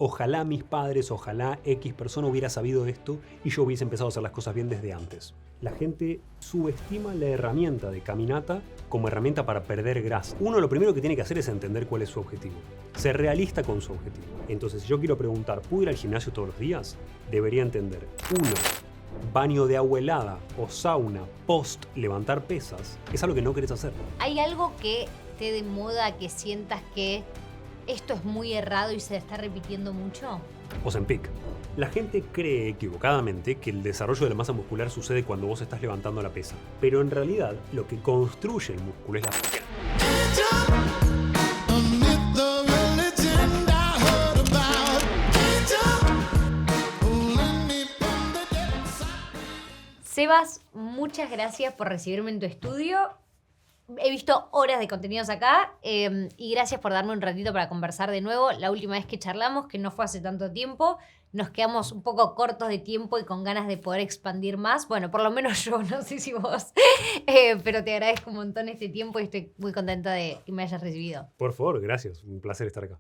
Ojalá mis padres, ojalá X persona hubiera sabido esto y yo hubiese empezado a hacer las cosas bien desde antes. La gente subestima la herramienta de caminata como herramienta para perder grasa. Uno lo primero que tiene que hacer es entender cuál es su objetivo. Ser realista con su objetivo. Entonces, si yo quiero preguntar, ¿puedo ir al gimnasio todos los días? Debería entender. 1. Baño de agua helada o sauna post levantar pesas es algo que no querés hacer. ¿Hay algo que te de moda que sientas que esto es muy errado y se está repitiendo mucho? Ozempic. La gente cree equivocadamente que el desarrollo de la masa muscular sucede cuando vos estás levantando la pesa. Pero en realidad, lo que construye el músculo es la fascia. Sebas, muchas gracias por recibirme en tu estudio. He visto horas de contenidos acá y gracias por darme un ratito para conversar de nuevo. La última vez que charlamos, que no fue hace tanto tiempo, nos quedamos un poco cortos de tiempo y con ganas de poder expandir más. Bueno, por lo menos yo, no sé si vos, pero te agradezco un montón este tiempo y estoy muy contenta de que me hayas recibido. Por favor, gracias. Un placer estar acá.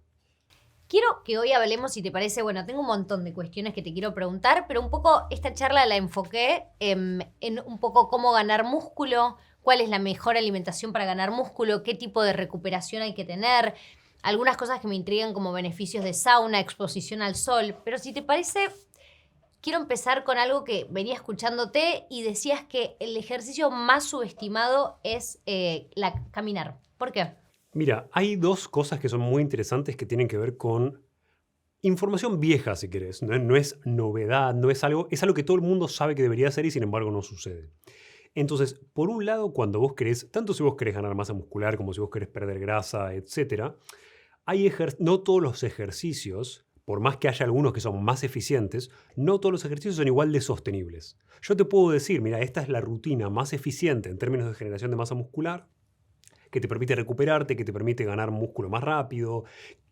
Quiero que hoy hablemos, si te parece, bueno, tengo un montón de cuestiones que te quiero preguntar, pero un poco esta charla la enfoqué en un poco cómo ganar músculo, cuál es la mejor alimentación para ganar músculo, qué tipo de recuperación hay que tener, algunas cosas que me intrigan como beneficios de sauna, exposición al sol. Pero si te parece, quiero empezar con algo que venía escuchándote y decías que el ejercicio más subestimado es caminar. ¿Por qué? Mira, hay dos cosas que son muy interesantes que tienen que ver con información vieja, si querés. No es novedad, es algo que todo el mundo sabe que debería hacer y sin embargo no sucede. Entonces, por un lado, cuando vos querés, tanto si vos querés ganar masa muscular como si vos querés perder grasa, etc., no todos los ejercicios, por más que haya algunos que son más eficientes, no todos los ejercicios son igual de sostenibles. Yo te puedo decir, mira, esta es la rutina más eficiente en términos de generación de masa muscular, que te permite recuperarte, que te permite ganar músculo más rápido,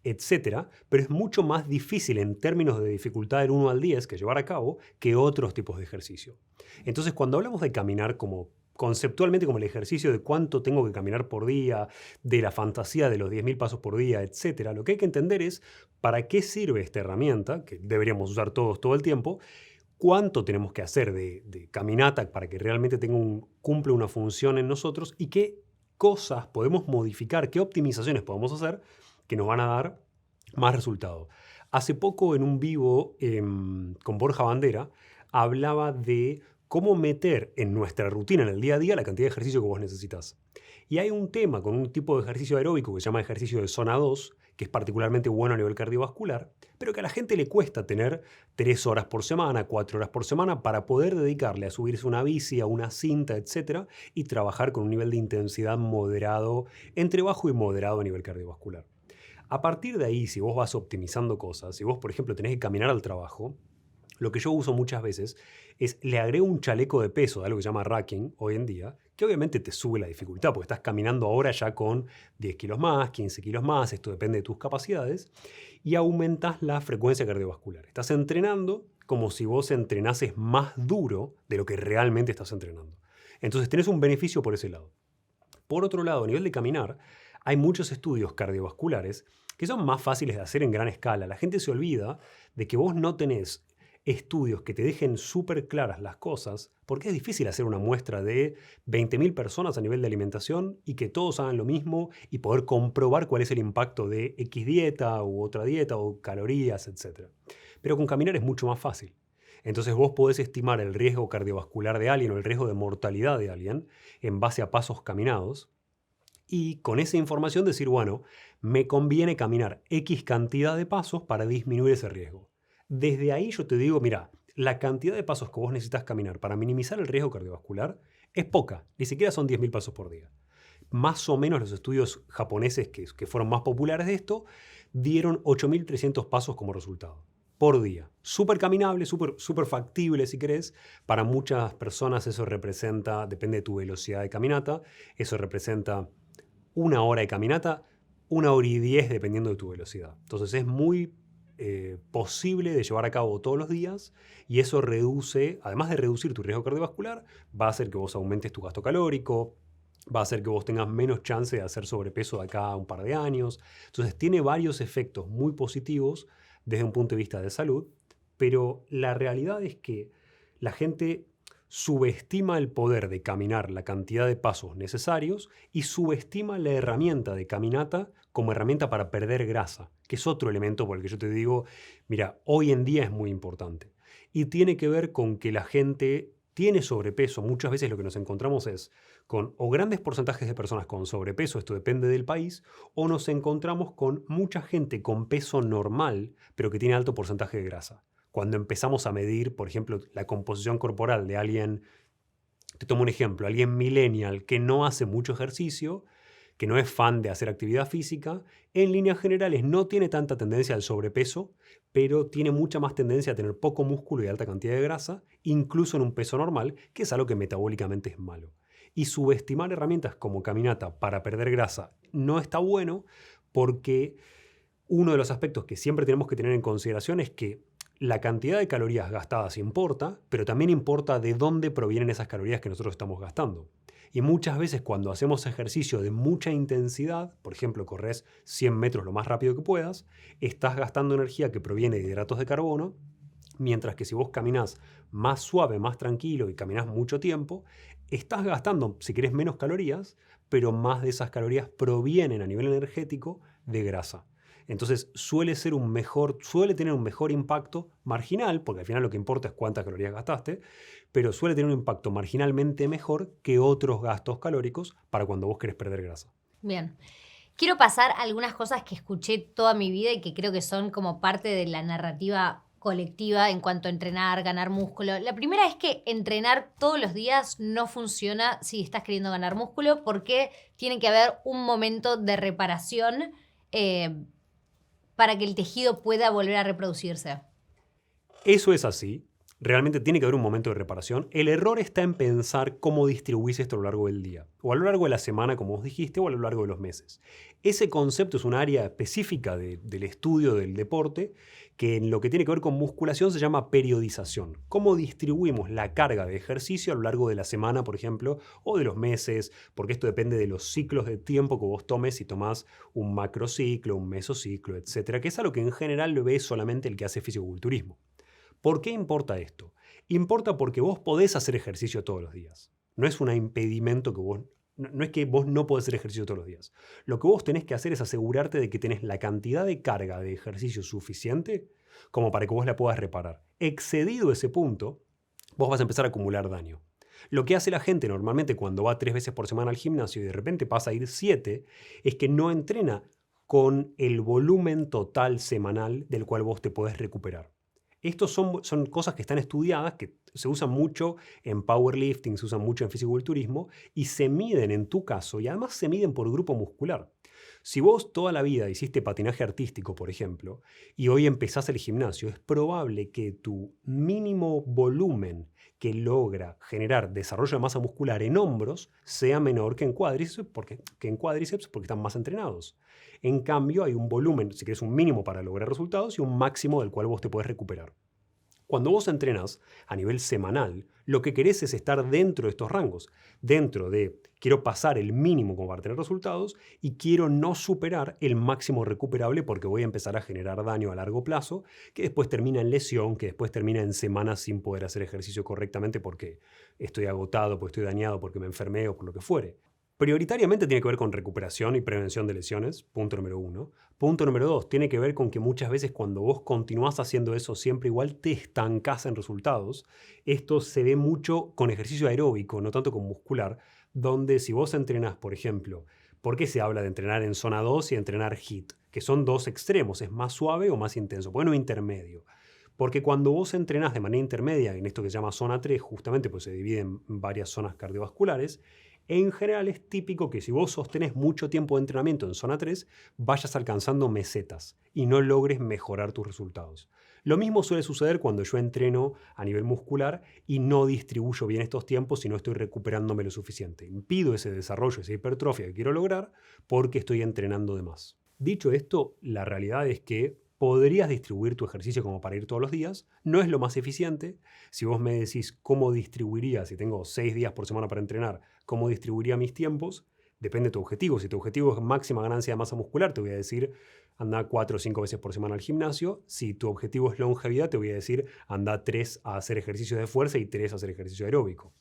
etc. Pero es mucho más difícil en términos de dificultad del 1 al 10 que llevar a cabo que otros tipos de ejercicio. Entonces, cuando hablamos de caminar conceptualmente como el ejercicio de cuánto tengo que caminar por día, de la fantasía de los 10.000 pasos por día, etc., lo que hay que entender es para qué sirve esta herramienta, que deberíamos usar todos todo el tiempo, cuánto tenemos que hacer de caminata para que realmente cumpla una función en nosotros y qué cosas podemos modificar, qué optimizaciones podemos hacer que nos van a dar más resultado. Hace poco en un vivo con Borja Bandera hablaba de cómo meter en nuestra rutina, en el día a día, la cantidad de ejercicio que vos necesitas. Y hay un tema con un tipo de ejercicio aeróbico que se llama ejercicio de zona 2, que es particularmente bueno a nivel cardiovascular, pero que a la gente le cuesta tener 3 horas por semana, 4 horas por semana para poder dedicarle a subirse una bici, a una cinta, etc. y trabajar con un nivel de intensidad moderado, entre bajo y moderado a nivel cardiovascular. A partir de ahí, si vos vas optimizando cosas, si vos, por ejemplo, tenés que caminar al trabajo, lo que yo uso muchas veces es le agrego un chaleco de peso, de algo que se llama racking hoy en día, que obviamente te sube la dificultad, porque estás caminando ahora ya con 10 kilos más, 15 kilos más, esto depende de tus capacidades, y aumentas la frecuencia cardiovascular. Estás entrenando como si vos entrenases más duro de lo que realmente estás entrenando. Entonces tenés un beneficio por ese lado. Por otro lado, a nivel de caminar, hay muchos estudios cardiovasculares que son más fáciles de hacer en gran escala. La gente se olvida de que vos no tenés estudios que te dejen súper claras las cosas, porque es difícil hacer una muestra de 20.000 personas a nivel de alimentación y que todos hagan lo mismo y poder comprobar cuál es el impacto de X dieta u otra dieta o calorías, etc. Pero con caminar es mucho más fácil. Entonces vos podés estimar el riesgo cardiovascular de alguien o el riesgo de mortalidad de alguien en base a pasos caminados y con esa información decir, bueno, me conviene caminar X cantidad de pasos para disminuir ese riesgo. Desde ahí yo te digo, mira, la cantidad de pasos que vos necesitas caminar para minimizar el riesgo cardiovascular es poca, ni siquiera son 10.000 pasos por día. Más o menos los estudios japoneses que fueron más populares de esto dieron 8.300 pasos como resultado por día. Súper caminable, súper factible si querés. Para muchas personas eso representa, depende de tu velocidad de caminata, eso representa 1 hora de caminata, 1 hora y 10 dependiendo de tu velocidad. Entonces es muy posible de llevar a cabo todos los días y eso reduce, además de reducir tu riesgo cardiovascular, va a hacer que vos aumentes tu gasto calórico, va a hacer que vos tengas menos chance de hacer sobrepeso de acá a un par de años. Entonces tiene varios efectos muy positivos desde un punto de vista de salud, pero la realidad es que la gente subestima el poder de caminar, la cantidad de pasos necesarios, y subestima la herramienta de caminata como herramienta para perder grasa, que es otro elemento por el que yo te digo, mira, hoy en día es muy importante. Y tiene que ver con que la gente tiene sobrepeso. Muchas veces lo que nos encontramos es con o grandes porcentajes de personas con sobrepeso, esto depende del país, o nos encontramos con mucha gente con peso normal, pero que tiene alto porcentaje de grasa. Cuando empezamos a medir, por ejemplo, la composición corporal de alguien, te tomo un ejemplo, alguien millennial que no hace mucho ejercicio, que no es fan de hacer actividad física, en líneas generales no tiene tanta tendencia al sobrepeso, pero tiene mucha más tendencia a tener poco músculo y alta cantidad de grasa, incluso en un peso normal, que es algo que metabólicamente es malo. Y subestimar herramientas como caminata para perder grasa no está bueno, porque uno de los aspectos que siempre tenemos que tener en consideración es que la cantidad de calorías gastadas importa, pero también importa de dónde provienen esas calorías que nosotros estamos gastando. Y muchas veces cuando hacemos ejercicio de mucha intensidad, por ejemplo, corres 100 metros lo más rápido que puedas, estás gastando energía que proviene de hidratos de carbono, mientras que si vos caminás más suave, más tranquilo y caminás mucho tiempo, estás gastando, si querés, menos calorías, pero más de esas calorías provienen a nivel energético de grasa. Entonces suele tener un mejor impacto marginal, porque al final lo que importa es cuántas calorías gastaste, pero suele tener un impacto marginalmente mejor que otros gastos calóricos para cuando vos querés perder grasa. Bien. Quiero pasar a algunas cosas que escuché toda mi vida y que creo que son como parte de la narrativa colectiva en cuanto a entrenar, ganar músculo. La primera es que entrenar todos los días no funciona si estás queriendo ganar músculo, porque tiene que haber un momento de reparación para que el tejido pueda volver a reproducirse. Eso es así. Realmente tiene que haber un momento de reparación. El error está en pensar cómo distribuís esto a lo largo del día, o a lo largo de la semana, como vos dijiste, o a lo largo de los meses. Ese concepto es un área específica del estudio del deporte, que en lo que tiene que ver con musculación se llama periodización. Cómo distribuimos la carga de ejercicio a lo largo de la semana, por ejemplo, o de los meses, porque esto depende de los ciclos de tiempo que vos tomes, si tomás un macrociclo, un mesociclo, etcétera, que es algo que en general lo ve solamente el que hace fisiculturismo. ¿Por qué importa esto? Importa porque vos podés hacer ejercicio todos los días. No es un impedimento que no es que vos no podés hacer ejercicio todos los días. Lo que vos tenés que hacer es asegurarte de que tenés la cantidad de carga de ejercicio suficiente como para que vos la puedas reparar. Excedido ese punto, vos vas a empezar a acumular daño. Lo que hace la gente normalmente cuando va 3 veces por semana al gimnasio y de repente pasa a ir 7, es que no entrena con el volumen total semanal del cual vos te podés recuperar. Estos son cosas que están estudiadas, que se usan mucho en powerlifting, se usan mucho en fisiculturismo y se miden en tu caso y además se miden por grupo muscular. Si vos toda la vida hiciste patinaje artístico, por ejemplo, y hoy empezás el gimnasio, es probable que tu mínimo volumen que logra generar desarrollo de masa muscular en hombros sea menor que en cuádriceps porque están más entrenados. En cambio, hay un volumen, si querés un mínimo para lograr resultados y un máximo del cual vos te puedes recuperar. Cuando vos entrenas a nivel semanal, lo que querés es estar dentro de estos rangos. Dentro de, quiero pasar el mínimo como para tener resultados y quiero no superar el máximo recuperable porque voy a empezar a generar daño a largo plazo, que después termina en lesión, que después termina en semanas sin poder hacer ejercicio correctamente porque estoy agotado, porque estoy dañado, porque me enfermé o por lo que fuere. Prioritariamente tiene que ver con recuperación y prevención de lesiones, punto número 1. Punto número 2, tiene que ver con que muchas veces cuando vos continuás haciendo eso siempre igual te estancás en resultados. Esto se ve mucho con ejercicio aeróbico, no tanto con muscular, donde si vos entrenás, por ejemplo, ¿por qué se habla de entrenar en zona 2 y entrenar HIIT? Que son dos extremos, es más suave o más intenso, bueno, intermedio. Porque cuando vos entrenás de manera intermedia, en esto que se llama zona 3, justamente pues se divide en varias zonas cardiovasculares, en general es típico que si vos sostenés mucho tiempo de entrenamiento en zona 3, vayas alcanzando mesetas y no logres mejorar tus resultados. Lo mismo suele suceder cuando yo entreno a nivel muscular y no distribuyo bien estos tiempos y no estoy recuperándome lo suficiente. Impido ese desarrollo, esa hipertrofia que quiero lograr porque estoy entrenando de más. Dicho esto, la realidad es que podrías distribuir tu ejercicio como para ir todos los días. No es lo más eficiente. Si vos me decís cómo distribuiría, si tengo 6 días por semana para entrenar, cómo distribuiría mis tiempos, depende de tu objetivo. Si tu objetivo es máxima ganancia de masa muscular, te voy a decir, anda 4 o 5 veces por semana al gimnasio. Si tu objetivo es longevidad, te voy a decir, anda 3 a hacer ejercicio de fuerza y 3 a hacer ejercicio aeróbico.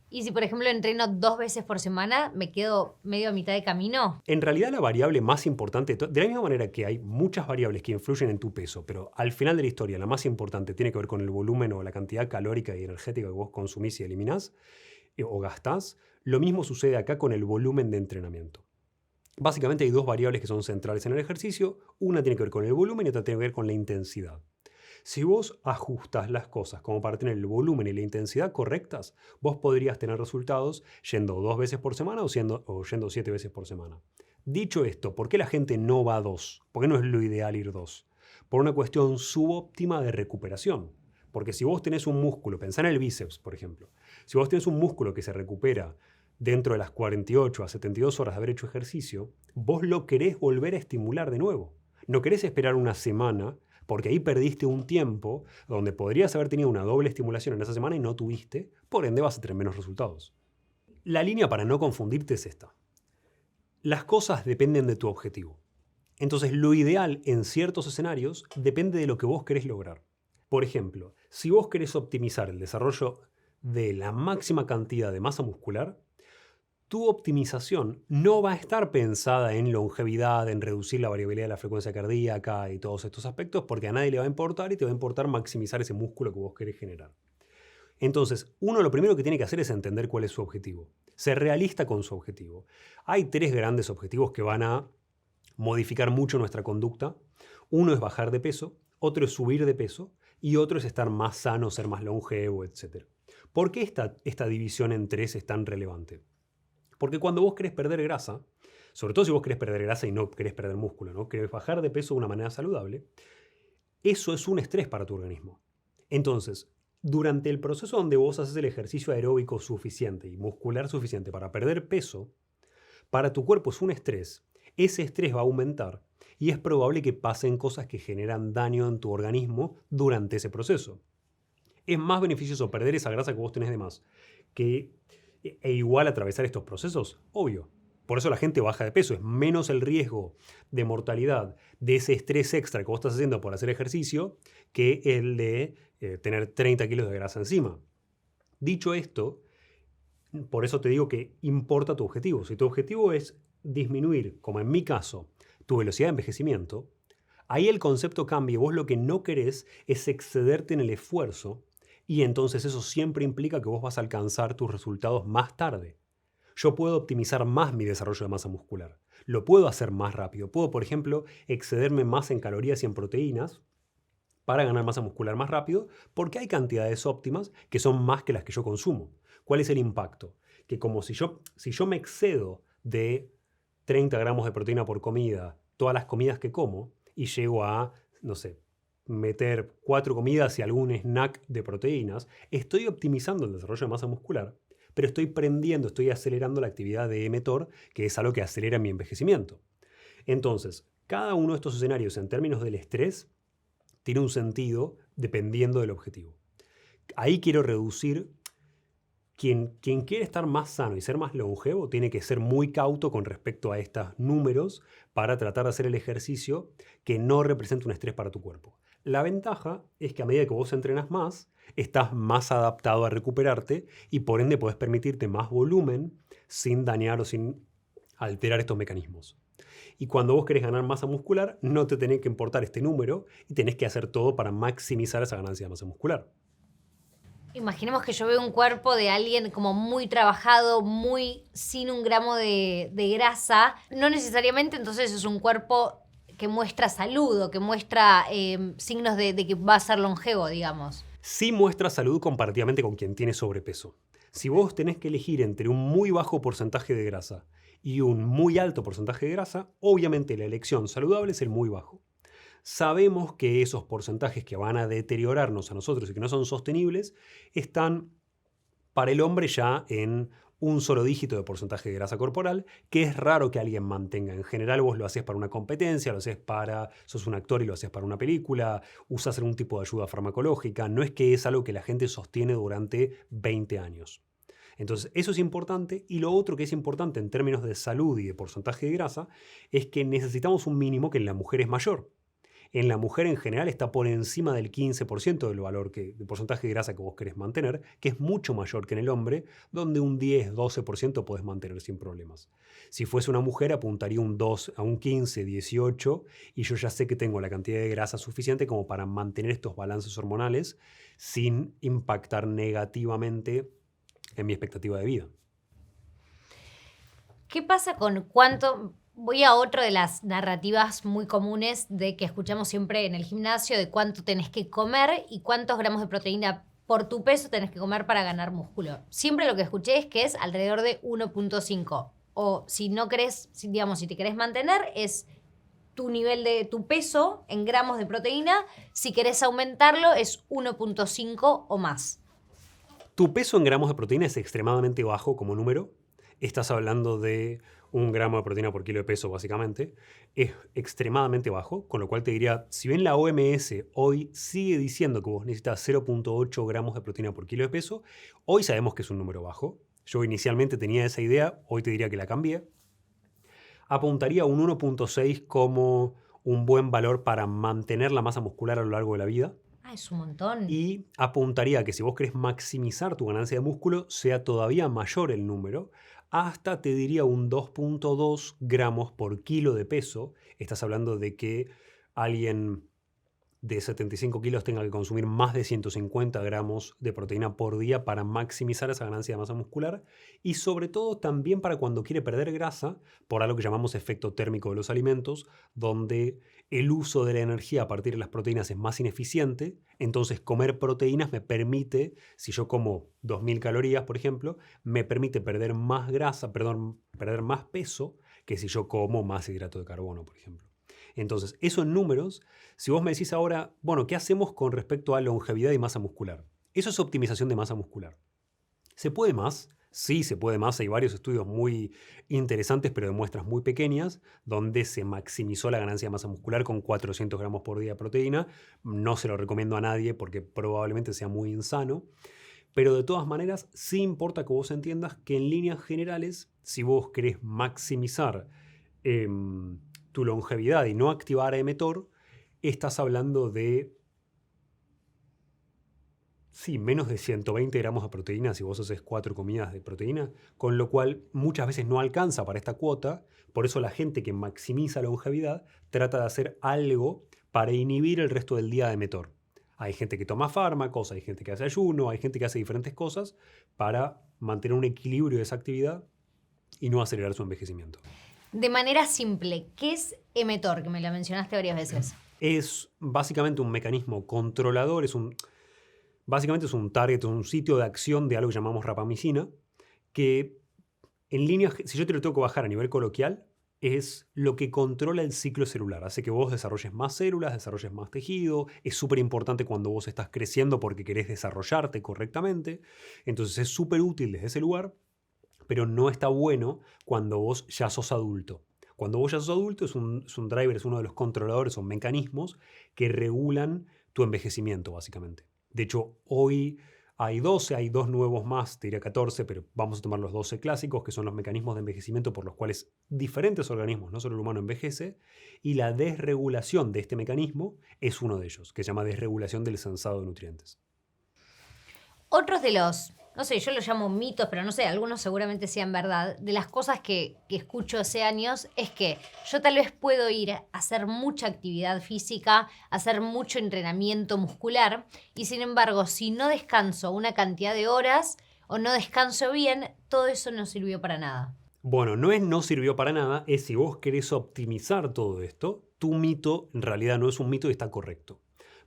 Y si, por ejemplo, entreno 2 veces por semana, ¿me quedo medio a mitad de camino? En realidad la variable más importante, de la misma manera que hay muchas variables que influyen en tu peso, pero al final de la historia la más importante tiene que ver con el volumen o la cantidad calórica y energética que vos consumís y eliminás o gastás, lo mismo sucede acá con el volumen de entrenamiento. Básicamente hay dos variables que son centrales en el ejercicio, una tiene que ver con el volumen y otra tiene que ver con la intensidad. Si vos ajustas las cosas como para tener el volumen y la intensidad correctas, vos podrías tener resultados yendo 2 veces por semana o yendo 7 veces por semana. Dicho esto, ¿por qué la gente no va a 2? ¿Por qué no es lo ideal ir 2? Por una cuestión subóptima de recuperación. Porque si vos tenés un músculo, pensá en el bíceps, por ejemplo. Si vos tenés un músculo que se recupera dentro de las 48 a 72 horas de haber hecho ejercicio, vos lo querés volver a estimular de nuevo. No querés esperar una semana porque ahí perdiste un tiempo donde podrías haber tenido una doble estimulación en esa semana y no tuviste, por ende vas a tener menos resultados. La línea para no confundirte es esta. Las cosas dependen de tu objetivo. Entonces lo ideal en ciertos escenarios depende de lo que vos querés lograr. Por ejemplo, si vos querés optimizar el desarrollo de la máxima cantidad de masa muscular, tu optimización no va a estar pensada en longevidad, en reducir la variabilidad de la frecuencia cardíaca y todos estos aspectos, porque a nadie le va a importar y te va a importar maximizar ese músculo que vos querés generar. Entonces, uno lo primero que tiene que hacer es entender cuál es su objetivo. Ser realista con su objetivo. Hay 3 grandes objetivos que van a modificar mucho nuestra conducta. Uno es bajar de peso, otro es subir de peso y otro es estar más sano, ser más longevo, etc. ¿Por qué esta división en 3 es tan relevante? Porque cuando vos querés perder grasa, sobre todo si vos querés perder grasa y no querés perder músculo, ¿no? Querés bajar de peso de una manera saludable, eso es un estrés para tu organismo. Entonces, durante el proceso donde vos haces el ejercicio aeróbico suficiente y muscular suficiente para perder peso, para tu cuerpo es un estrés. Ese estrés va a aumentar y es probable que pasen cosas que generan daño en tu organismo durante ese proceso. Es más beneficioso perder esa grasa que vos tenés de más e igual atravesar estos procesos, obvio. Por eso la gente baja de peso, es menos el riesgo de mortalidad de ese estrés extra que vos estás haciendo por hacer ejercicio que el de tener 30 kilos de grasa encima. Dicho esto, por eso te digo que importa tu objetivo. Si tu objetivo es disminuir, como en mi caso, tu velocidad de envejecimiento, ahí el concepto cambia. Vos lo que no querés es excederte en el esfuerzo y entonces eso siempre implica que vos vas a alcanzar tus resultados más tarde. Yo puedo optimizar más mi desarrollo de masa muscular. Lo puedo hacer más rápido. Puedo, por ejemplo, excederme más en calorías y en proteínas para ganar masa muscular más rápido porque hay cantidades óptimas que son más que las que yo consumo. ¿Cuál es el impacto? Que como si yo me excedo de 30 gramos de proteína por comida, todas las comidas que como, y llego a, no sé, meter 4 comidas y algún snack de proteínas, estoy optimizando el desarrollo de masa muscular, pero estoy acelerando la actividad de mTOR, que es algo que acelera mi envejecimiento. Entonces, cada uno de estos escenarios en términos del estrés tiene un sentido dependiendo del objetivo. Ahí quiero reducir. Quien quiere estar más sano y ser más longevo tiene que ser muy cauto con respecto a estos números para tratar de hacer el ejercicio que no represente un estrés para tu cuerpo. La ventaja es que a medida que vos entrenas más, estás más adaptado a recuperarte y por ende podés permitirte más volumen sin dañar o sin alterar estos mecanismos. Y cuando vos querés ganar masa muscular, no te tenés que importar este número y tenés que hacer todo para maximizar esa ganancia de masa muscular. Imaginemos que yo veo un cuerpo de alguien como muy trabajado, muy sin un gramo de grasa. No necesariamente entonces es un cuerpo que muestra salud o que muestra signos de que va a ser longevo, digamos. Sí muestra salud comparativamente con quien tiene sobrepeso. Si vos tenés que elegir entre un muy bajo porcentaje de grasa y un muy alto porcentaje de grasa, obviamente la elección saludable es el muy bajo. Sabemos que esos porcentajes que van a deteriorarnos a nosotros y que no son sostenibles están para el hombre ya en un solo dígito de porcentaje de grasa corporal, que es raro que alguien mantenga. En general vos lo haces para una competencia, sos un actor y lo haces para una película, usás algún tipo de ayuda farmacológica, no es que es algo que la gente sostiene durante 20 años. Entonces, eso es importante. Y lo otro que es importante en términos de salud y de porcentaje de grasa es que necesitamos un mínimo que en la mujer es mayor. En la mujer en general está por encima del 15% del valor de porcentaje de grasa que vos querés mantener, que es mucho mayor que en el hombre, donde un 10-12% podés mantener sin problemas. Si fuese una mujer apuntaría a un 15-18 y yo ya sé que tengo la cantidad de grasa suficiente como para mantener estos balances hormonales sin impactar negativamente en mi expectativa de vida. ¿Qué pasa con cuánto? Voy a otro de las narrativas muy comunes de que escuchamos siempre en el gimnasio de cuánto tenés que comer y cuántos gramos de proteína por tu peso tenés que comer para ganar músculo. Siempre lo que escuché es que es alrededor de 1.5. O si no querés, digamos, si te querés mantener, es tu nivel de tu peso en gramos de proteína. Si querés aumentarlo, es 1.5 o más. Tu peso en gramos de proteína es extremadamente bajo como número. Estás hablando de 1 gramo de proteína por kilo de peso, básicamente. Es extremadamente bajo, con lo cual te diría, si bien la OMS hoy sigue diciendo que vos necesitas 0.8 gramos de proteína por kilo de peso, hoy sabemos que es un número bajo. Yo inicialmente tenía esa idea, hoy te diría que la cambié. Apuntaría a un 1.6 como un buen valor para mantener la masa muscular a lo largo de la vida. Es un montón. Y apuntaría a que si vos querés maximizar tu ganancia de músculo, sea todavía mayor el número, hasta te diría un 2.2 gramos por kilo de peso. Estás hablando de que alguien de 75 kilos tenga que consumir más de 150 gramos de proteína por día para maximizar esa ganancia de masa muscular y sobre todo también para cuando quiere perder grasa por algo que llamamos efecto térmico de los alimentos, donde el uso de la energía a partir de las proteínas es más ineficiente. Entonces comer proteínas me permite, si yo como 2000 calorías por ejemplo, me permite perder más grasa, perder más peso que si yo como más hidrato de carbono por ejemplo. Entonces, esos números, si vos me decís ahora, bueno, ¿qué hacemos con respecto a longevidad y masa muscular? Eso es optimización de masa muscular. ¿Se puede más? Sí, se puede más. Hay varios estudios muy interesantes, pero de muestras muy pequeñas, donde se maximizó la ganancia de masa muscular con 400 gramos por día de proteína. No se lo recomiendo a nadie porque probablemente sea muy insano. Pero de todas maneras, sí importa que vos entiendas que en líneas generales, si vos querés maximizar tu longevidad y no activar mTOR, estás hablando de menos de 120 gramos de proteína si vos haces 4 comidas de proteína, con lo cual muchas veces no alcanza para esta cuota. Por eso la gente que maximiza longevidad trata de hacer algo para inhibir el resto del día de mTOR. Hay gente que toma fármacos, hay gente que hace ayuno, hay gente que hace diferentes cosas para mantener un equilibrio de esa actividad y no acelerar su envejecimiento. De manera simple, ¿qué es mTOR? Que me la mencionaste varias veces. Es básicamente un mecanismo controlador, básicamente es un target, un sitio de acción de algo que llamamos rapamicina, que en línea, si yo te lo tengo que bajar a nivel coloquial, es lo que controla el ciclo celular. Hace que vos desarrolles más células, desarrolles más tejido. Es súper importante cuando vos estás creciendo porque querés desarrollarte correctamente. Entonces es súper útil desde ese lugar, pero no está bueno cuando vos ya sos adulto. Cuando vos ya sos adulto es un driver, es uno de los controladores o mecanismos que regulan tu envejecimiento básicamente. De hecho, hoy hay 12, hay 2 nuevos más, te diría 14, pero vamos a tomar los 12 clásicos, que son los mecanismos de envejecimiento por los cuales diferentes organismos, no solo el humano, envejece, y la desregulación de este mecanismo es uno de ellos, que se llama desregulación del sensado de nutrientes. Otros de los, no sé, yo los llamo mitos, pero no sé, algunos seguramente sean verdad, de las cosas que escucho hace años es que yo tal vez puedo ir a hacer mucha actividad física, hacer mucho entrenamiento muscular y sin embargo, si no descanso una cantidad de horas o no descanso bien, todo eso no sirvió para nada. Bueno, no sirvió para nada, es si vos querés optimizar todo esto, tu mito en realidad no es un mito y está correcto.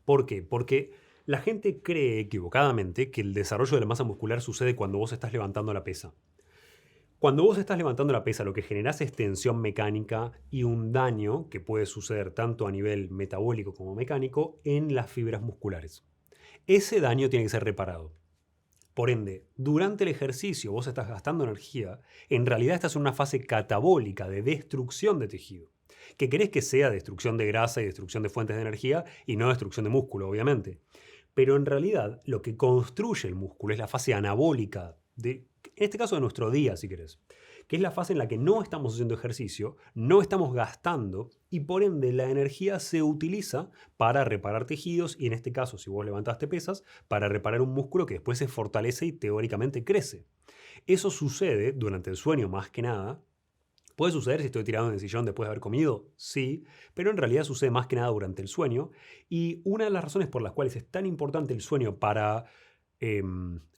¿Por qué? Porque la gente cree equivocadamente que el desarrollo de la masa muscular sucede cuando vos estás levantando la pesa. Cuando vos estás levantando la pesa, lo que generás es tensión mecánica y un daño que puede suceder tanto a nivel metabólico como mecánico en las fibras musculares. Ese daño tiene que ser reparado. Por ende, durante el ejercicio vos estás gastando energía, en realidad estás en una fase catabólica de destrucción de tejido. Que querés que sea destrucción de grasa y destrucción de fuentes de energía y no destrucción de músculo, obviamente. Pero en realidad lo que construye el músculo es la fase anabólica, en este caso de nuestro día, si querés, que es la fase en la que no estamos haciendo ejercicio, no estamos gastando y por ende la energía se utiliza para reparar tejidos y en este caso, si vos levantaste pesas, para reparar un músculo que después se fortalece y teóricamente crece. Eso sucede durante el sueño más que nada. ¿Puede suceder si estoy tirado en el sillón después de haber comido? Sí, pero en realidad sucede más que nada durante el sueño. Y una de las razones por las cuales es tan importante el sueño para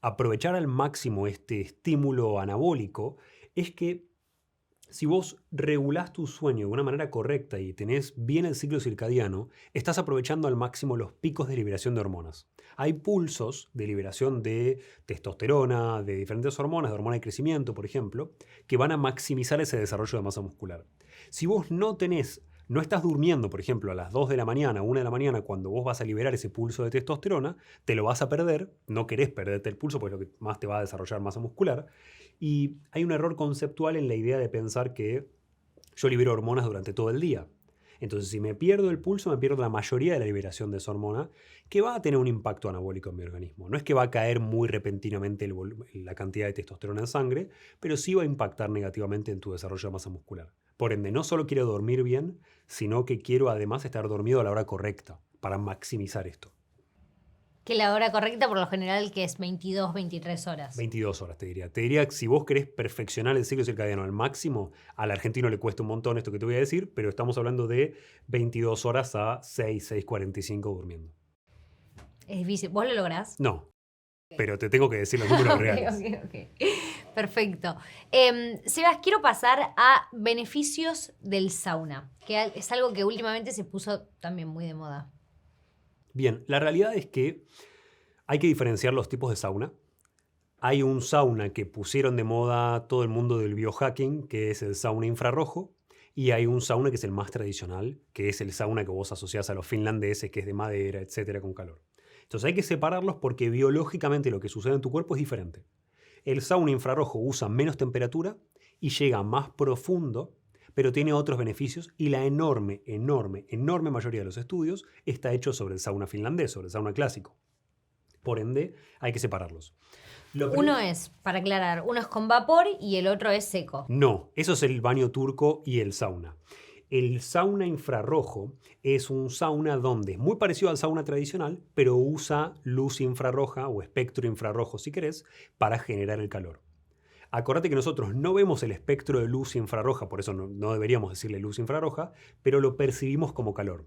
aprovechar al máximo este estímulo anabólico es que si vos regulás tu sueño de una manera correcta y tenés bien el ciclo circadiano, estás aprovechando al máximo los picos de liberación de hormonas. Hay pulsos de liberación de testosterona, de diferentes hormonas, de hormona de crecimiento, por ejemplo, que van a maximizar ese desarrollo de masa muscular. Si vos no estás durmiendo, por ejemplo, a las 2 de la mañana, 1 de la mañana, cuando vos vas a liberar ese pulso de testosterona, te lo vas a perder, no querés perderte el pulso porque es lo que más te va a desarrollar masa muscular. Y hay un error conceptual en la idea de pensar que yo libero hormonas durante todo el día. Entonces, si me pierdo el pulso, me pierdo la mayoría de la liberación de esa hormona, que va a tener un impacto anabólico en mi organismo. No es que va a caer muy repentinamente la cantidad de testosterona en sangre, pero sí va a impactar negativamente en tu desarrollo de masa muscular. Por ende, no solo quiero dormir bien, sino que quiero además estar dormido a la hora correcta para maximizar esto. Que la hora correcta por lo general que es 22, 23 horas. 22 horas te diría. Te diría que si vos querés perfeccionar el ciclo circadiano al máximo, al argentino le cuesta un montón esto que te voy a decir, pero estamos hablando de 22 horas a 6:45 durmiendo. Es difícil. ¿Vos lo lográs? No, pero te tengo que decir los números reales. Ok. Perfecto. Sebas, quiero pasar a beneficios del sauna, que es algo que últimamente se puso también muy de moda. Bien, la realidad es que hay que diferenciar los tipos de sauna. Hay un sauna que pusieron de moda todo el mundo del biohacking, que es el sauna infrarrojo, y hay un sauna que es el más tradicional, que es el sauna que vos asociás a los finlandeses, que es de madera, etcétera, con calor. Entonces hay que separarlos porque biológicamente lo que sucede en tu cuerpo es diferente. El sauna infrarrojo usa menos temperatura y llega más profundo, pero tiene otros beneficios y la enorme mayoría de los estudios está hecho sobre el sauna finlandés, sobre el sauna clásico. Por ende, hay que separarlos. Uno es, para aclarar, uno es con vapor y el otro es seco. No, eso es el baño turco y el sauna. El sauna infrarrojo es un sauna donde es muy parecido al sauna tradicional, pero usa luz infrarroja o espectro infrarrojo, si querés, para generar el calor. Acordate que nosotros no vemos el espectro de luz infrarroja, por eso no deberíamos decirle luz infrarroja, pero lo percibimos como calor.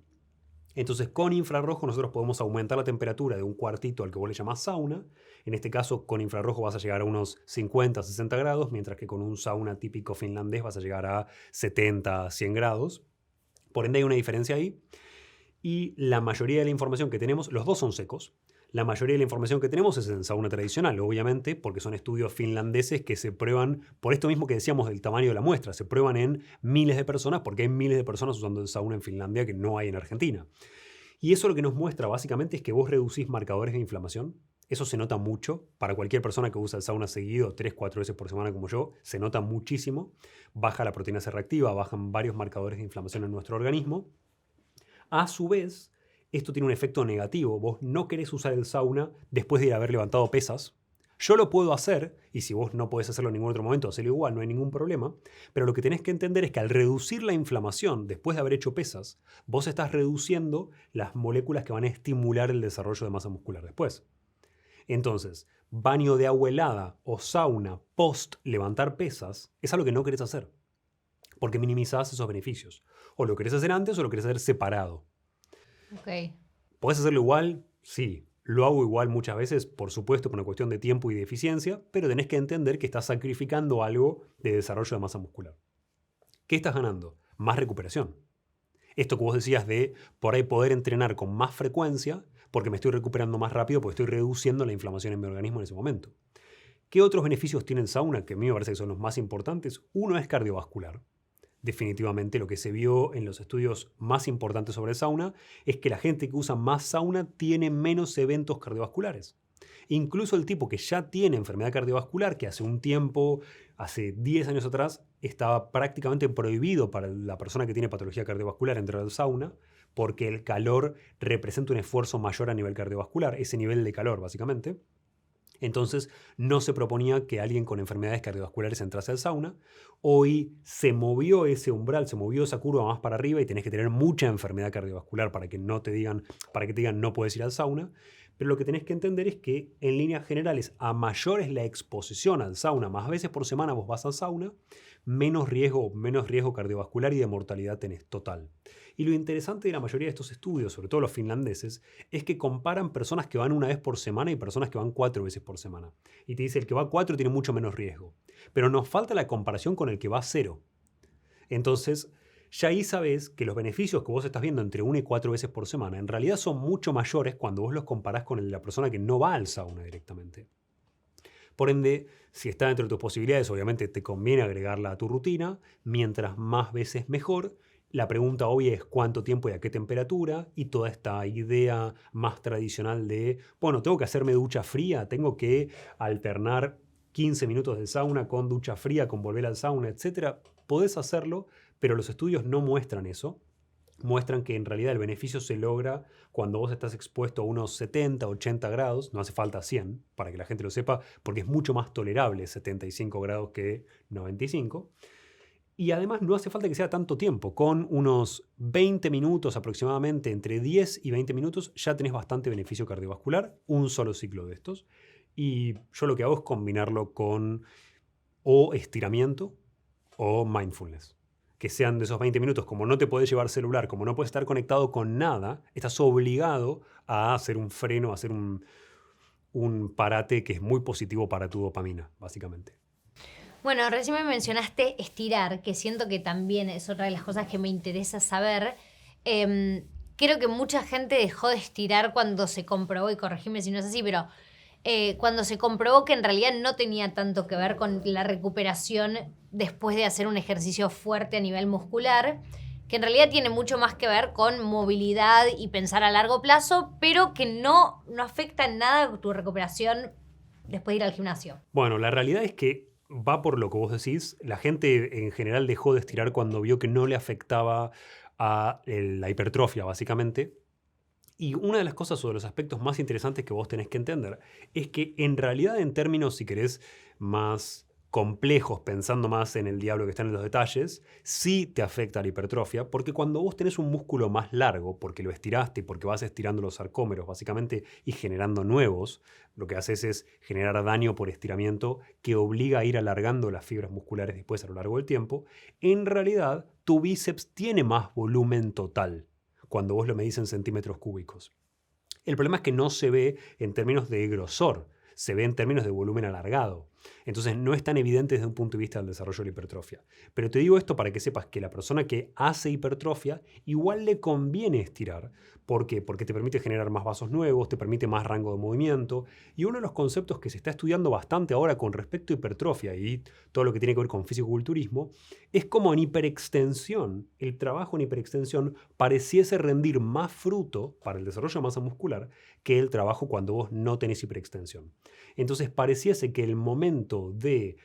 Entonces, con infrarrojo nosotros podemos aumentar la temperatura de un cuartito al que vos le llamás sauna. En este caso, con infrarrojo vas a llegar a unos 50, 60 grados, mientras que con un sauna típico finlandés vas a llegar a 70, 100 grados. Por ende, hay una diferencia ahí. Y la mayoría de la información que tenemos, los dos son secos. La mayoría de la información que tenemos es en sauna tradicional, obviamente, porque son estudios finlandeses que se prueban, por esto mismo que decíamos del tamaño de la muestra, se prueban en miles de personas porque hay miles de personas usando el sauna en Finlandia que no hay en Argentina. Y eso lo que nos muestra básicamente es que vos reducís marcadores de inflamación. Eso se nota mucho. Para cualquier persona que usa el sauna seguido, 3-4 veces por semana como yo, se nota muchísimo. Baja la proteína C reactiva, bajan varios marcadores de inflamación en nuestro organismo. A su vez, esto tiene un efecto negativo. Vos no querés usar el sauna después de haber levantado pesas. Yo lo puedo hacer, y si vos no podés hacerlo en ningún otro momento, hacelo igual, no hay ningún problema. Pero lo que tenés que entender es que al reducir la inflamación después de haber hecho pesas, vos estás reduciendo las moléculas que van a estimular el desarrollo de masa muscular después. Entonces, baño de agua helada o sauna post levantar pesas es algo que no querés hacer, porque minimizás esos beneficios. O lo querés hacer antes o lo querés hacer separado. Ok. ¿Podés hacerlo igual? Sí. Lo hago igual muchas veces, por supuesto, por una cuestión de tiempo y de eficiencia, pero tenés que entender que estás sacrificando algo de desarrollo de masa muscular. ¿Qué estás ganando? Más recuperación. Esto que vos decías de por ahí poder entrenar con más frecuencia porque me estoy recuperando más rápido porque estoy reduciendo la inflamación en mi organismo en ese momento. ¿Qué otros beneficios tiene el sauna? Que a mí me parece que son los más importantes. Uno es cardiovascular. Definitivamente lo que se vio en los estudios más importantes sobre el sauna es que la gente que usa más sauna tiene menos eventos cardiovasculares. Incluso el tipo que ya tiene enfermedad cardiovascular, que hace un tiempo, hace 10 años atrás, estaba prácticamente prohibido para la persona que tiene patología cardiovascular entrar al sauna, porque el calor representa un esfuerzo mayor a nivel cardiovascular, ese nivel de calor básicamente. Entonces no se proponía que alguien con enfermedades cardiovasculares entrase al sauna. Hoy se movió ese umbral, se movió esa curva más para arriba y tenés que tener mucha enfermedad cardiovascular para que te digan no puedes ir al sauna. Pero lo que tenés que entender es que en líneas generales, a mayor es la exposición al sauna, más veces por semana vos vas al sauna, menos riesgo cardiovascular y de mortalidad tenés total. Y lo interesante de la mayoría de estos estudios, sobre todo los finlandeses, es que comparan personas que van una vez por semana y personas que van 4 veces por semana. Y te dice el que va 4 tiene mucho menos riesgo. Pero nos falta la comparación con el que va 0. Entonces, ya ahí sabes que los beneficios que vos estás viendo entre 1 y 4 veces por semana en realidad son mucho mayores cuando vos los comparás con el de la persona que no va al sauna directamente. Por ende, si está dentro de tus posibilidades, obviamente te conviene agregarla a tu rutina. Mientras más veces mejor. La pregunta obvia es cuánto tiempo y a qué temperatura, y toda esta idea más tradicional de, bueno, tengo que hacerme ducha fría, tengo que alternar 15 minutos de sauna con ducha fría, con volver al sauna, etc. Podés hacerlo, pero los estudios no muestran eso. Muestran que en realidad el beneficio se logra cuando vos estás expuesto a unos 70, 80 grados, no hace falta 100, para que la gente lo sepa, porque es mucho más tolerable 75 grados que 95. Y además no hace falta que sea tanto tiempo. Con unos 20 minutos aproximadamente, entre 10 y 20 minutos, ya tenés bastante beneficio cardiovascular, un solo ciclo de estos. Y yo lo que hago es combinarlo con o estiramiento o mindfulness. Que sean de esos 20 minutos. Como no te podés llevar celular, como no puedes estar conectado con nada, estás obligado a hacer un freno, a hacer un parate que es muy positivo para tu dopamina, básicamente. Bueno, recién me mencionaste estirar, que siento que también es otra de las cosas que me interesa saber. Creo que mucha gente dejó de estirar cuando se comprobó, y corregime si no es así, pero cuando se comprobó que en realidad no tenía tanto que ver con la recuperación después de hacer un ejercicio fuerte a nivel muscular, que en realidad tiene mucho más que ver con movilidad y pensar a largo plazo, pero que no afecta en nada tu recuperación después de ir al gimnasio. Bueno, la realidad es que va por lo que vos decís. La gente en general dejó de estirar cuando vio que no le afectaba a la hipertrofia, básicamente. Y una de las cosas o de los aspectos más interesantes que vos tenés que entender es que en realidad, en términos, si querés, más complejos, pensando más en el diablo que está en los detalles, sí te afecta la hipertrofia, porque cuando vos tenés un músculo más largo, porque lo estiraste y porque vas estirando los sarcómeros básicamente y generando nuevos, lo que haces es generar daño por estiramiento que obliga a ir alargando las fibras musculares después a lo largo del tiempo. En realidad, tu bíceps tiene más volumen total cuando vos lo medís en centímetros cúbicos. El problema es que no se ve en términos de grosor, se ve en términos de volumen alargado. Entonces no es tan evidente desde un punto de vista del desarrollo de la hipertrofia. Pero te digo esto para que sepas que la persona que hace hipertrofia igual le conviene estirar. ¿Por qué? Porque te permite generar más vasos nuevos, te permite más rango de movimiento. Y uno de los conceptos que se está estudiando bastante ahora con respecto a hipertrofia y todo lo que tiene que ver con fisiculturismo es como en hiperextensión, el trabajo en hiperextensión pareciese rendir más fruto para el desarrollo de masa muscular que el trabajo cuando vos no tenés hiperextensión. Entonces pareciese que el momento de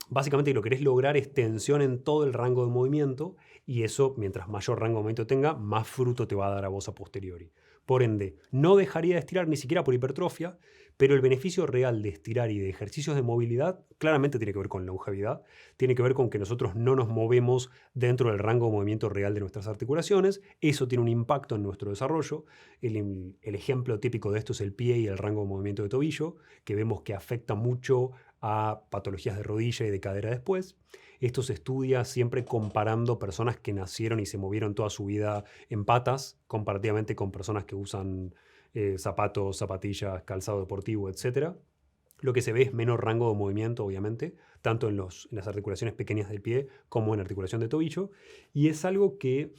básicamente lo que querés lograr es tensión en todo el rango de movimiento, y eso, mientras mayor rango de movimiento tenga, más fruto te va a dar a vos a posteriori. Por ende, no dejaría de estirar ni siquiera por hipertrofia, pero el beneficio real de estirar y de ejercicios de movilidad claramente tiene que ver con longevidad, tiene que ver con que nosotros no nos movemos dentro del rango de movimiento real de nuestras articulaciones. Eso tiene un impacto en nuestro desarrollo. El ejemplo típico de esto es el pie y el rango de movimiento de tobillo, que vemos que afecta mucho a patologías de rodilla y de cadera después. Esto se estudia siempre comparando personas que nacieron y se movieron toda su vida en patas, comparativamente con personas que usan zapatos, zapatillas, calzado deportivo, etc. Lo que se ve es menor rango de movimiento, obviamente, tanto en las articulaciones pequeñas del pie como en la articulación de tobillo. Y es algo que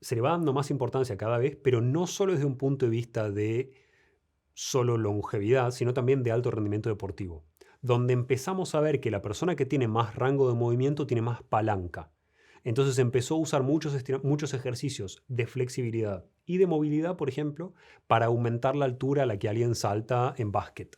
se le va dando más importancia cada vez, pero no solo desde un punto de vista de solo longevidad, sino también de alto rendimiento deportivo, donde empezamos a ver que la persona que tiene más rango de movimiento tiene más palanca. Entonces empezó a usar muchos ejercicios de flexibilidad y de movilidad, por ejemplo, para aumentar la altura a la que alguien salta en básquet.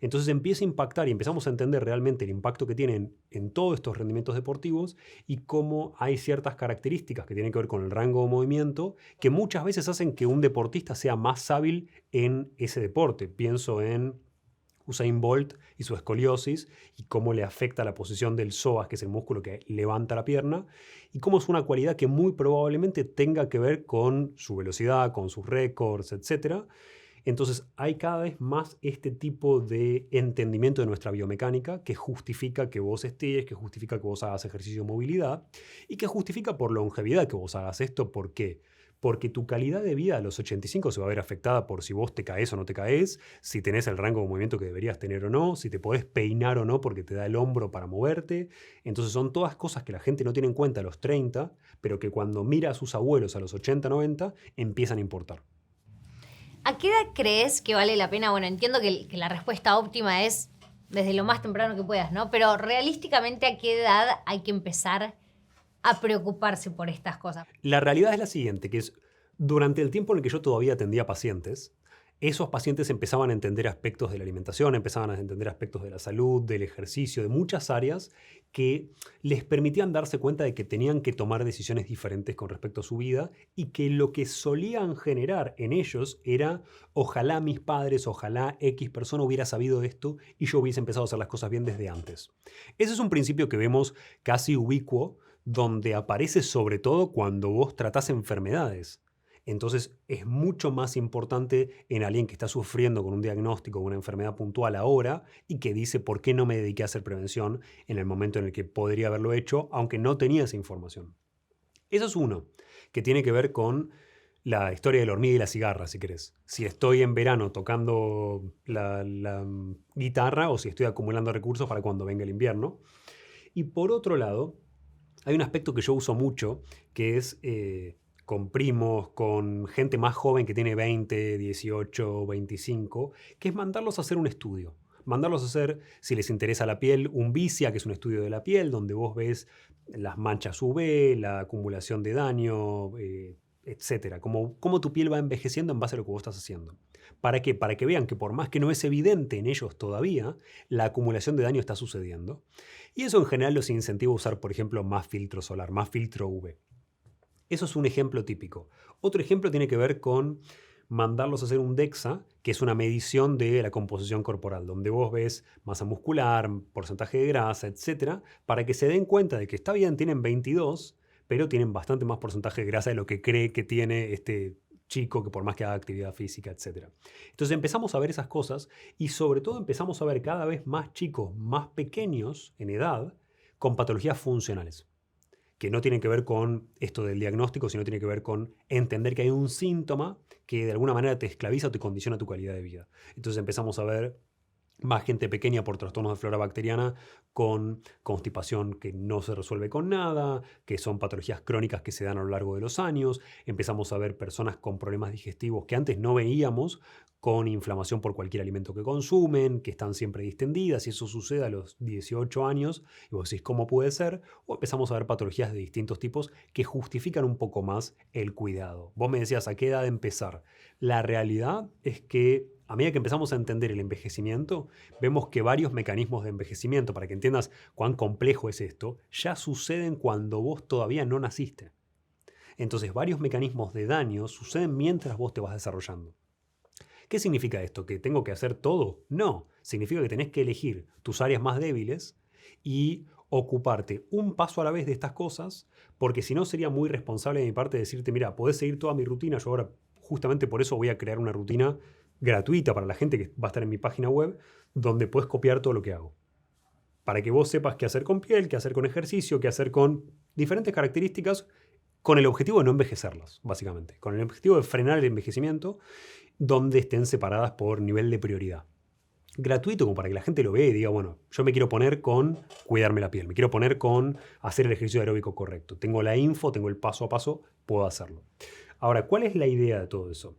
Entonces empieza a impactar y empezamos a entender realmente el impacto que tienen en todos estos rendimientos deportivos y cómo hay ciertas características que tienen que ver con el rango de movimiento que muchas veces hacen que un deportista sea más hábil en ese deporte. Pienso en Usain Bolt y su escoliosis y cómo le afecta la posición del psoas, que es el músculo que levanta la pierna, y cómo es una cualidad que muy probablemente tenga que ver con su velocidad, con sus récords, etc. Entonces hay cada vez más este tipo de entendimiento de nuestra biomecánica que justifica que vos estés, que justifica que vos hagas ejercicio de movilidad y que justifica por longevidad que vos hagas esto. ¿Por qué? Porque tu calidad de vida a los 85 se va a ver afectada por si vos te caes o no te caes, si tenés el rango de movimiento que deberías tener o no, si te podés peinar o no porque te da el hombro para moverte. Entonces son todas cosas que la gente no tiene en cuenta a los 30, pero que cuando mira a sus abuelos a los 80, 90, empiezan a importar. ¿A qué edad crees que vale la pena? Bueno, entiendo que la respuesta óptima es desde lo más temprano que puedas, ¿no? Pero realísticamente, ¿a qué edad hay que empezar a preocuparse por estas cosas? La realidad es la siguiente, que es durante el tiempo en el que yo todavía atendía pacientes, esos pacientes empezaban a entender aspectos de la alimentación, empezaban a entender aspectos de la salud, del ejercicio, de muchas áreas que les permitían darse cuenta de que tenían que tomar decisiones diferentes con respecto a su vida y que lo que solían generar en ellos era ojalá mis padres, ojalá X persona hubiera sabido esto y yo hubiese empezado a hacer las cosas bien desde antes. Ese es un principio que vemos casi ubicuo, donde aparece sobre todo cuando vos tratás enfermedades. Entonces es mucho más importante en alguien que está sufriendo con un diagnóstico, una enfermedad puntual ahora y que dice por qué no me dediqué a hacer prevención en el momento en el que podría haberlo hecho, aunque no tenía esa información. Eso es uno, que tiene que ver con la historia de la hormiga y la cigarra, si querés. Si estoy en verano tocando la guitarra o si estoy acumulando recursos para cuando venga el invierno. Y por otro lado, hay un aspecto que yo uso mucho, que es con primos, con gente más joven que tiene 20, 18, 25, que es mandarlos a hacer un estudio. Mandarlos a hacer, si les interesa la piel, un VISIA, que es un estudio de la piel, donde vos ves las manchas UV, la acumulación de daño, etcétera. Cómo tu piel va envejeciendo en base a lo que vos estás haciendo. ¿Para qué? Para que vean que por más que no es evidente en ellos todavía, la acumulación de daño está sucediendo. Y eso en general los incentiva a usar, por ejemplo, más filtro solar, más filtro UV. Eso es un ejemplo típico. Otro ejemplo tiene que ver con mandarlos a hacer un DEXA, que es una medición de la composición corporal, donde vos ves masa muscular, porcentaje de grasa, etcétera, para que se den cuenta de que está bien, tienen 22, pero tienen bastante más porcentaje de grasa de lo que cree que tiene este chico que por más que haga actividad física, etcétera. Entonces empezamos a ver esas cosas y sobre todo empezamos a ver cada vez más chicos más pequeños en edad con patologías funcionales, que no tienen que ver con esto del diagnóstico, sino tiene que ver con entender que hay un síntoma que de alguna manera te esclaviza o te condiciona tu calidad de vida. Entonces empezamos a ver más gente pequeña por trastornos de flora bacteriana con constipación que no se resuelve con nada, que son patologías crónicas que se dan a lo largo de los años. Empezamos a ver personas con problemas digestivos que antes no veíamos, con inflamación por cualquier alimento que consumen, que están siempre distendidas, y eso sucede a los 18 años, y vos decís, ¿cómo puede ser? O empezamos a ver patologías de distintos tipos que justifican un poco más el cuidado. Vos me decías, ¿a qué edad empezar? La realidad es que a medida que empezamos a entender el envejecimiento, vemos que varios mecanismos de envejecimiento, para que entiendas cuán complejo es esto, ya suceden cuando vos todavía no naciste. Entonces, varios mecanismos de daño suceden mientras vos te vas desarrollando. ¿Qué significa esto? ¿Que tengo que hacer todo? No. Significa que tenés que elegir tus áreas más débiles y ocuparte un paso a la vez de estas cosas, porque si no sería muy responsable de mi parte decirte, mira, podés seguir toda mi rutina, yo ahora justamente por eso voy a crear una rutina gratuita para la gente que va a estar en mi página web, donde puedes copiar todo lo que hago. Para que vos sepas qué hacer con piel, qué hacer con ejercicio, qué hacer con diferentes características, con el objetivo de no envejecerlas, básicamente. Con el objetivo de frenar el envejecimiento, donde estén separadas por nivel de prioridad. Gratuito, como para que la gente lo vea y diga, bueno, yo me quiero poner con cuidarme la piel, me quiero poner con hacer el ejercicio aeróbico correcto. Tengo la info, tengo el paso a paso, puedo hacerlo. Ahora, ¿cuál es la idea de todo eso?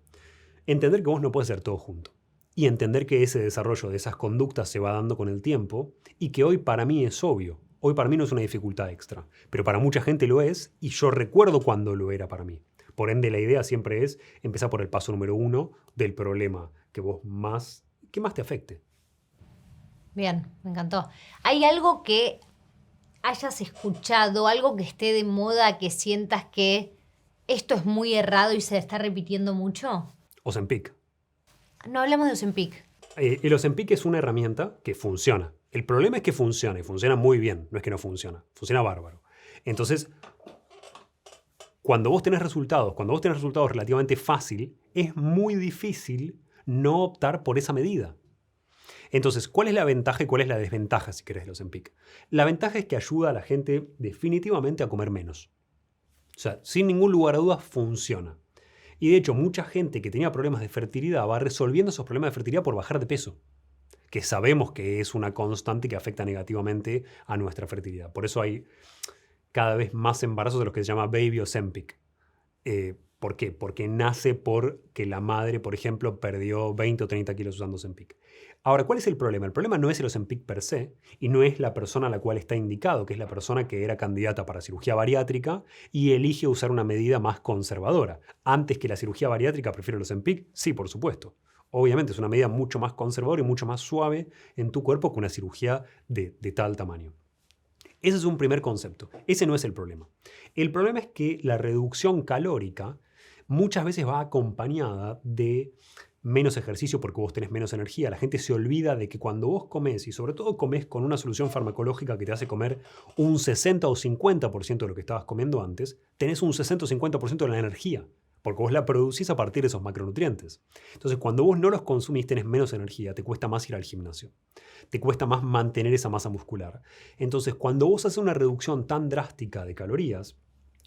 Entender que vos no puedes hacer todo junto. Y entender que ese desarrollo de esas conductas se va dando con el tiempo y que hoy para mí es obvio. Hoy para mí no es una dificultad extra, pero para mucha gente lo es y yo recuerdo cuando lo era para mí. Por ende, la idea siempre es empezar por el paso número 1 del problema que más te afecte. Bien, me encantó. ¿Hay algo que hayas escuchado, algo que esté de moda, que sientas que esto es muy errado y se está repitiendo mucho? Ozempic. No hablamos de Ozempic. El Ozempic es una herramienta que funciona. El problema es que funciona y funciona muy bien. No es que no funciona. Funciona bárbaro. Entonces, cuando vos tenés resultados relativamente fácil, es muy difícil no optar por esa medida. Entonces, ¿cuál es la ventaja y cuál es la desventaja, si querés, del Ozempic? La ventaja es que ayuda a la gente definitivamente a comer menos. O sea, sin ningún lugar a dudas, funciona. Y de hecho, mucha gente que tenía problemas de fertilidad va resolviendo esos problemas de fertilidad por bajar de peso, que sabemos que es una constante que afecta negativamente a nuestra fertilidad. Por eso hay cada vez más embarazos de los que se llama Baby Ozempic. ¿Por qué? Porque nace porque la madre, por ejemplo, perdió 20 o 30 kilos usando Ozempic. Ahora, ¿cuál es el problema? El problema no es el Ozempic per se y no es la persona a la cual está indicado, que es la persona que era candidata para cirugía bariátrica y elige usar una medida más conservadora. Antes que la cirugía bariátrica, prefiero el Ozempic. Sí, por supuesto. Obviamente es una medida mucho más conservadora y mucho más suave en tu cuerpo que una cirugía de tal tamaño. Ese es un primer concepto. Ese no es el problema. El problema es que la reducción calórica muchas veces va acompañada de menos ejercicio porque vos tenés menos energía. La gente se olvida de que cuando vos comés, y sobre todo comés con una solución farmacológica que te hace comer un 60 o 50% de lo que estabas comiendo antes, tenés un 60 o 50% de la energía, porque vos la producís a partir de esos macronutrientes. Entonces, cuando vos no los consumís, tenés menos energía, te cuesta más ir al gimnasio, te cuesta más mantener esa masa muscular. Entonces, cuando vos haces una reducción tan drástica de calorías,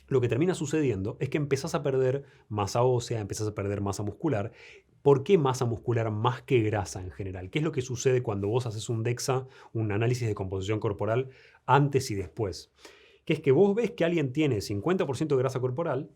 lo que termina sucediendo es que empezás a perder masa ósea, empezás a perder masa muscular. ¿Por qué masa muscular más que grasa en general? ¿Qué es lo que sucede cuando vos haces un DEXA, un análisis de composición corporal, antes y después? Que es que vos ves que alguien tiene 50% de grasa corporal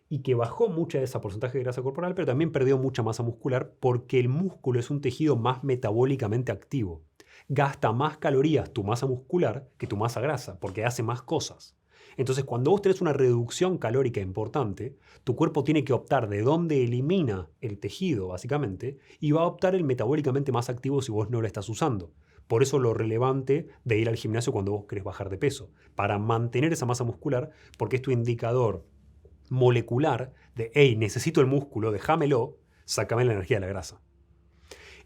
y que bajó mucha de ese porcentaje de grasa corporal, pero también perdió mucha masa muscular porque el músculo es un tejido más metabólicamente activo. Gasta más calorías tu masa muscular que tu masa grasa porque hace más cosas. Entonces, cuando vos tenés una reducción calórica importante, tu cuerpo tiene que optar de dónde elimina el tejido, básicamente, y va a optar el metabólicamente más activo si vos no lo estás usando. Por eso lo relevante de ir al gimnasio cuando vos querés bajar de peso, para mantener esa masa muscular, porque es tu indicador molecular de, hey, necesito el músculo, déjamelo, sácame la energía de la grasa.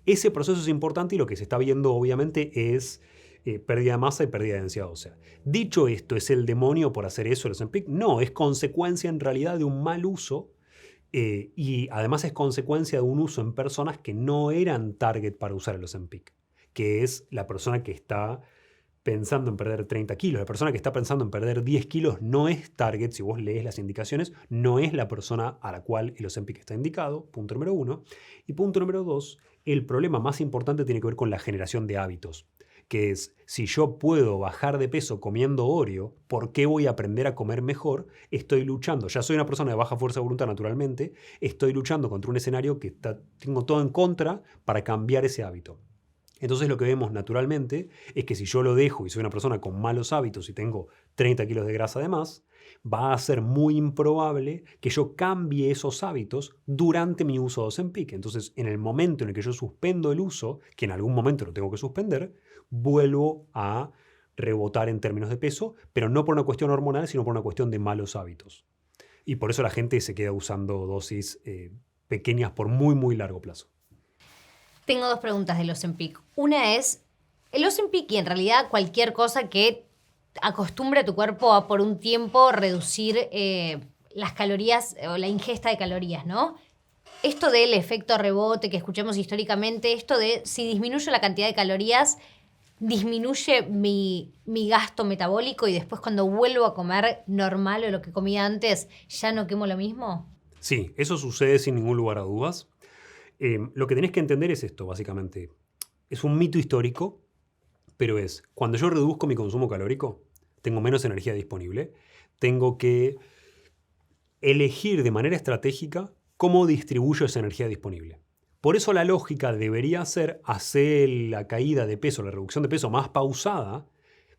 Ese proceso es importante y lo que se está viendo, obviamente, es pérdida de masa y pérdida de densidad ósea. Dicho esto, ¿es el demonio por hacer eso el Ozempic? No, es consecuencia en realidad de un mal uso y además es consecuencia de un uso en personas que no eran target para usar el Ozempic, que es la persona que está pensando en perder 30 kilos. La persona que está pensando en perder 10 kilos no es target, si vos lees las indicaciones, no es la persona a la cual el Ozempic está indicado, punto número 1. Y punto número 2, el problema más importante tiene que ver con la generación de hábitos, que es, si yo puedo bajar de peso comiendo Oreo, ¿por qué voy a aprender a comer mejor? Estoy luchando, ya soy una persona de baja fuerza de voluntad naturalmente, estoy luchando contra un escenario que tengo todo en contra para cambiar ese hábito. Entonces lo que vemos naturalmente es que si yo lo dejo y soy una persona con malos hábitos y tengo 30 kilos de grasa de más, va a ser muy improbable que yo cambie esos hábitos durante mi uso de Ozempic. Entonces, en el momento en el que yo suspendo el uso, que en algún momento lo tengo que suspender, vuelvo a rebotar en términos de peso, pero no por una cuestión hormonal, sino por una cuestión de malos hábitos. Y por eso la gente se queda usando dosis pequeñas por muy, muy largo plazo. Tengo dos preguntas del Ozempic. Una es, el Ozempic y en realidad cualquier cosa que acostumbre a tu cuerpo a por un tiempo reducir las calorías o la ingesta de calorías, ¿no? Esto del efecto rebote que escuchamos históricamente, esto de si disminuyo la cantidad de calorías, disminuye mi gasto metabólico y después cuando vuelvo a comer normal o lo que comía antes, ¿ya no quemo lo mismo? Sí, eso sucede sin ningún lugar a dudas. Lo que tenés que entender es esto, básicamente. Es un mito histórico, pero es, cuando yo reduzco mi consumo calórico, tengo menos energía disponible, tengo que elegir de manera estratégica cómo distribuyo esa energía disponible. Por eso la lógica debería ser hacer la caída de peso, la reducción de peso más pausada,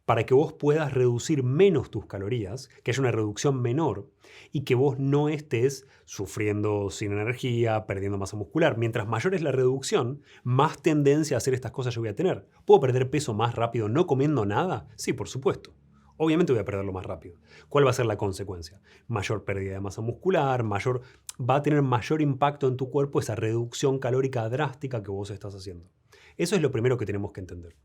para que vos puedas reducir menos tus calorías, que haya una reducción menor y que vos no estés sufriendo sin energía, perdiendo masa muscular. Mientras mayor es la reducción, más tendencia a hacer estas cosas yo voy a tener. ¿Puedo perder peso más rápido no comiendo nada? Sí, por supuesto. Obviamente voy a perderlo más rápido. ¿Cuál va a ser la consecuencia? Mayor pérdida de masa muscular, va a tener mayor impacto en tu cuerpo esa reducción calórica drástica que vos estás haciendo. Eso es lo primero que tenemos que entender.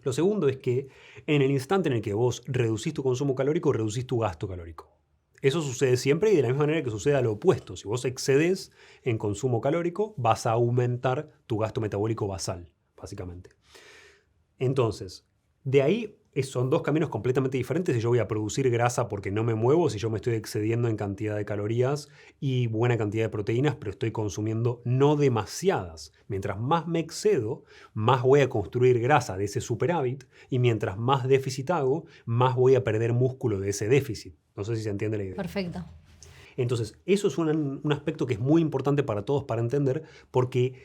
Lo segundo es que en el instante en el que vos reducís tu consumo calórico, reducís tu gasto calórico. Eso sucede siempre y de la misma manera que sucede a lo opuesto. Si vos excedes en consumo calórico, vas a aumentar tu gasto metabólico basal, básicamente. Entonces, de ahí son dos caminos completamente diferentes. Si yo voy a producir grasa porque no me muevo, si yo me estoy excediendo en cantidad de calorías y buena cantidad de proteínas, pero estoy consumiendo no demasiadas. Mientras más me excedo, más voy a construir grasa de ese superávit y mientras más déficit hago, más voy a perder músculo de ese déficit. No sé si se entiende la idea. Perfecto. Entonces, eso es un aspecto que es muy importante para todos para entender porque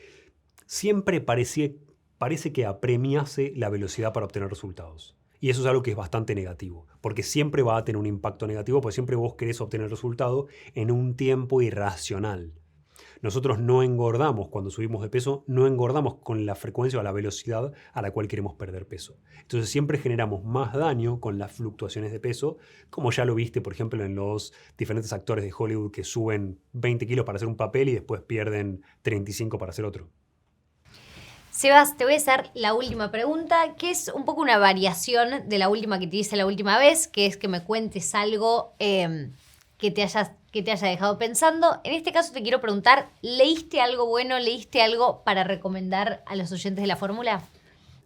siempre parece que apremiase la velocidad para obtener resultados. Y eso es algo que es bastante negativo, porque siempre va a tener un impacto negativo, porque siempre vos querés obtener el resultado en un tiempo irracional. Nosotros no engordamos cuando subimos de peso, no engordamos con la frecuencia o la velocidad a la cual queremos perder peso. Entonces siempre generamos más daño con las fluctuaciones de peso, como ya lo viste, por ejemplo, en los diferentes actores de Hollywood que suben 20 kilos para hacer un papel y después pierden 35 para hacer otro. Sebas, te voy a hacer la última pregunta, que es un poco una variación de la última que te hice la última vez, que es que me cuentes algo que te haya dejado pensando. En este caso te quiero preguntar, ¿leíste algo bueno, leíste algo para recomendar a los oyentes de la fórmula?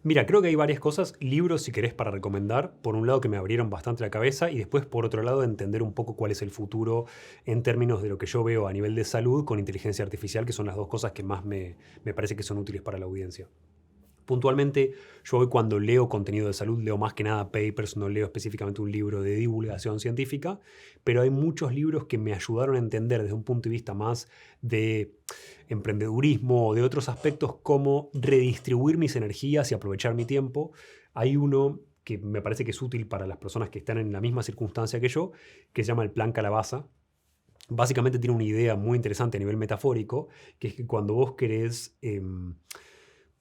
Mira, creo que hay varias cosas, libros si querés para recomendar, por un lado que me abrieron bastante la cabeza y después por otro lado entender un poco cuál es el futuro en términos de lo que yo veo a nivel de salud con inteligencia artificial, que son las dos cosas que más me parece que son útiles para la audiencia. Puntualmente, yo hoy cuando leo contenido de salud, leo más que nada papers, no leo específicamente un libro de divulgación científica, pero hay muchos libros que me ayudaron a entender desde un punto de vista más de emprendedurismo o de otros aspectos cómo redistribuir mis energías y aprovechar mi tiempo. Hay uno que me parece que es útil para las personas que están en la misma circunstancia que yo, que se llama el Plan Calabaza. Básicamente tiene una idea muy interesante a nivel metafórico, que es que cuando vos querés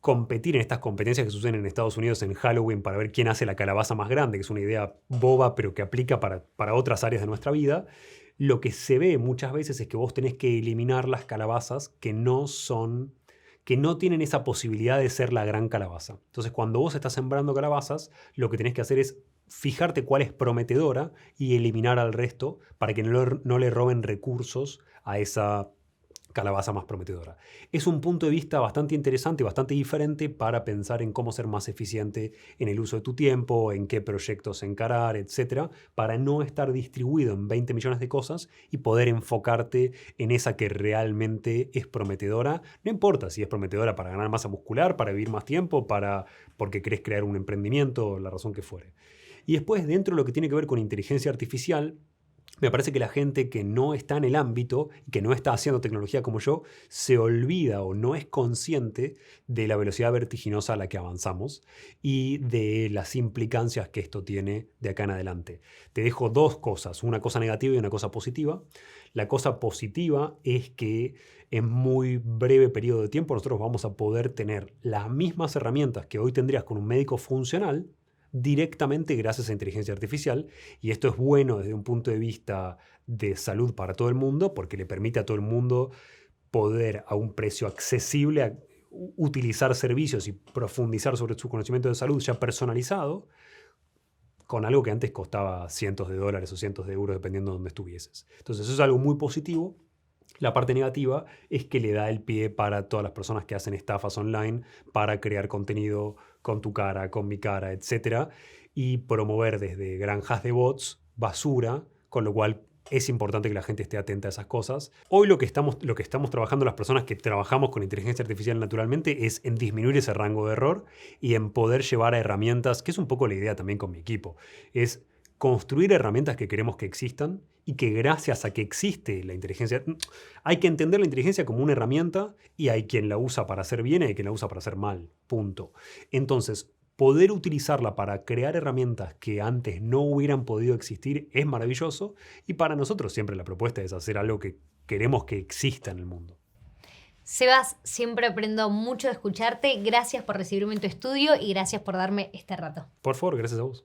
competir en estas competencias que suceden en Estados Unidos en Halloween para ver quién hace la calabaza más grande, que es una idea boba pero que aplica para otras áreas de nuestra vida, lo que se ve muchas veces es que vos tenés que eliminar las calabazas que no tienen esa posibilidad de ser la gran calabaza. Entonces, cuando vos estás sembrando calabazas, lo que tenés que hacer es fijarte cuál es prometedora y eliminar al resto para que no le roben recursos a esa calabaza más prometedora. Es un punto de vista bastante interesante, bastante diferente para pensar en cómo ser más eficiente en el uso de tu tiempo, en qué proyectos encarar, etcétera, para no estar distribuido en 20 millones de cosas y poder enfocarte en esa que realmente es prometedora. No importa si es prometedora para ganar masa muscular, para vivir más tiempo, porque querés crear un emprendimiento, la razón que fuere. Y después, dentro de lo que tiene que ver con inteligencia artificial, me parece que la gente que no está en el ámbito y que no está haciendo tecnología como yo, se olvida o no es consciente de la velocidad vertiginosa a la que avanzamos y de las implicancias que esto tiene de acá en adelante. Te dejo dos cosas, una cosa negativa y una cosa positiva. La cosa positiva es que en muy breve periodo de tiempo nosotros vamos a poder tener las mismas herramientas que hoy tendrías con un médico funcional directamente gracias a inteligencia artificial, y esto es bueno desde un punto de vista de salud para todo el mundo porque le permite a todo el mundo poder a un precio accesible utilizar servicios y profundizar sobre su conocimiento de salud ya personalizado con algo que antes costaba cientos de dólares o cientos de euros dependiendo de dónde estuvieses. Entonces eso es algo muy positivo. La parte negativa es que le da el pie para todas las personas que hacen estafas online para crear contenido con tu cara, con mi cara, etc. Y promover desde granjas de bots basura, con lo cual es importante que la gente esté atenta a esas cosas. Hoy lo que estamos trabajando las personas que trabajamos con inteligencia artificial naturalmente es en disminuir ese rango de error y en poder llevar a herramientas, que es un poco la idea también con mi equipo, es construir herramientas que queremos que existan y que gracias a que existe la inteligencia, hay que entender la inteligencia como una herramienta y hay quien la usa para hacer bien y hay quien la usa para hacer mal, punto. Entonces, poder utilizarla para crear herramientas que antes no hubieran podido existir es maravilloso. Y para nosotros siempre la propuesta es hacer algo que queremos que exista en el mundo. Sebas, siempre aprendo mucho de escucharte. Gracias por recibirme en tu estudio y gracias por darme este rato. Por favor, gracias a vos.